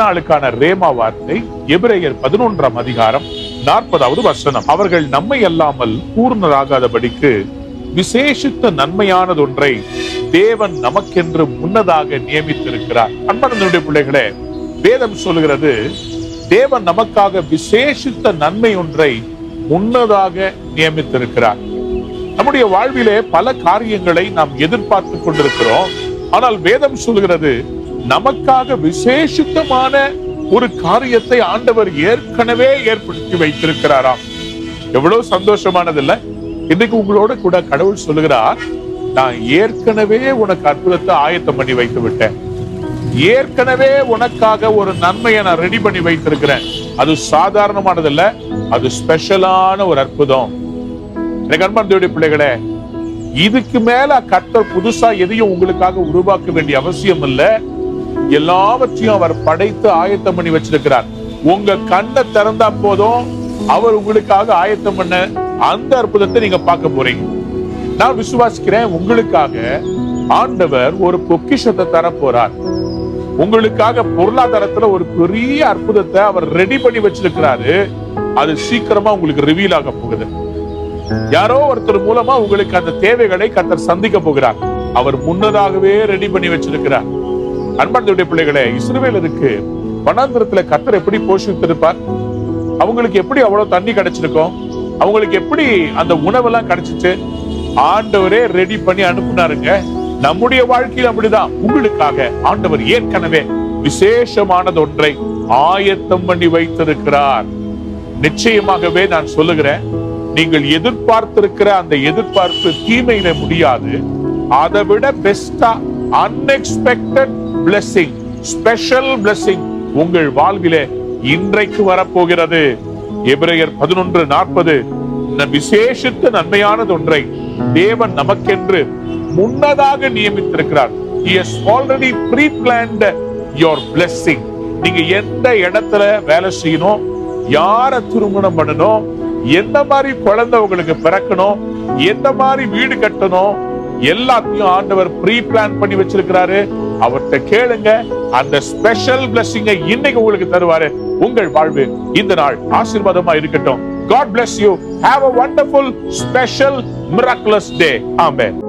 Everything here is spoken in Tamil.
நாளுக்கான ரேமா வார்த்தை எபிரேயர் 11ஆம் அதிகாரம் 40வது வசனம். அவர்கள் நம்மை அல்லாமல் பூர்ணராகாதபடிக்கு விசேஷித்த நன்மையானதொன்றை தேவன் நமக்கென்று முன்னதாக நியமித்திருக்கிறார். அன்பார்ந்த பிள்ளைகளே, வேதம் சொல்கிறது தேவன் நமக்காக விசேஷித்த நன்மை ஒன்றை முன்னதாக நியமித்திருக்கிறார். நம்முடைய வாழ்விலே பல காரியங்களை நாம் எதிர்பார்த்து கொண்டிருக்கிறோம். ஆனால் வேதம் சொல்கிறது நமக்காக விசேஷித்தமான ஒரு காரியத்தை ஆண்டவர் ஏற்கனவே ஏற்படுத்தி வைத்திருக்கிறாராம். எவ்வளவு சந்தோஷமானது இல்ல? இன்னைக்கு உங்களோட கூட கடவுள் சொல்லுகிறார், நான் ஏற்கனவே உனக்கு அற்புதத்தை ஆயத்தம் பண்ணி வைத்து விட்டேன். ஏற்கனவே உனக்காக ஒரு நன்மையை நான் ரெடி பண்ணி வைத்திருக்கிறேன். அது சாதாரணமானது இல்ல, அது ஸ்பெஷலான ஒரு அற்புதம். அன்பார்ந்த பிள்ளைகளே, இதுக்கு மேல கர்த்தர் புதுசா எதையும் உங்களுக்காக உருவாக்க வேண்டிய அவசியம் இல்ல. எல்லாவற்றையும் அவர் படைத்து ஆயத்தம் பண்ணி வச்சிருக்கிறார். உங்க கண்ணை திறந்தா போதும், அவர் உங்களுக்காக ஆயத்தம் பண்ண அந்த அற்புதத்தை நீங்க பார்க்க போறீங்க. நான் விசுவாசிக்கிறேன், உங்களுக்காக ஆண்டவர் ஒரு பொக்கிஷத்தை தர போறார். உங்களுக்காக பொருளாதாரத்துல ஒரு பெரிய அற்புதத்தை அவர் ரெடி பண்ணி வச்சிருக்கிறாரு. அது சீக்கிரமா உங்களுக்கு ரிவீல் ஆக போகுது. யாரோ ஒருத்தர் மூலமா உங்களுக்கு அந்த தேவைகளை கர்த்தர் சந்திக்க போகிறார். அவர் முன்னதாகவே ரெடி பண்ணி வச்சிருக்கிறார். அன்பார்ந்த பிள்ளைகளே, இஸ்ரவேலருக்கு வனாந்திரத்துல கர்த்தர் எப்படி போஷித்திருப்பார்? அவங்களுக்கு எப்படி அவ்வளவு தண்ணி கிடைச்சிருக்கும்? அவங்களுக்கு எப்படி அந்த உணவெல்லாம் கிடைச்சிச்சு? ஆண்டவரே ரெடி பண்ணி அனுப்புனாருங்க. நம்முடைய வாழ்க்கையில் அப்படிதான். உங்களுக்காக ஆண்டவர் ஏற்கனவே விசேஷமானது ஒன்றை ஆயத்தம் பண்ணி வைத்திருக்கிறார். நிச்சயமாகவே நான் சொல்லுகிறேன், நீங்கள் எதிர்பார்த்திருக்கிற அந்த எதிர்பார்ப்பு தீமையில முடியாது. அதை விட பெஸ்டா அன்எக்ஸ்பெக்டட் blessing, ஸ்பெஷல் blessing உங்கள் வாழ்விலே இன்றைக்கு வரப்போகிறது. எபிரேயர் 11:40, விசேஷித்த நன்மையானது ஒன்றை தேவன் நமக்கென்று முன்னதாக நியமித்திருக்கிறார். He has already pre-planned your blessing. நீங்க எந்த இடத்துல வேலை செய்யணும், யார திருமணம் பண்ணணும், எந்த மாதிரி குழந்தை உங்களுக்கு பிறக்கணும், எந்த மாதிரி வீடு கட்டணும், எல்லாத்தையும் ஆண்டவர் ப்ரீ பிளான் பண்ணி வச்சிருக்கிறாரு. அவர்கிட்ட கேளுங்க, அந்த ஸ்பெஷல் பிளெஸிங்கை இன்னைக்கு உங்களுக்கு தருவாரு. உங்கள் வாழ்வு இந்த நாள் ஆசீர்வாதமா இருக்கட்டும். God bless you. Have a wonderful, special, miraculous day. Amen.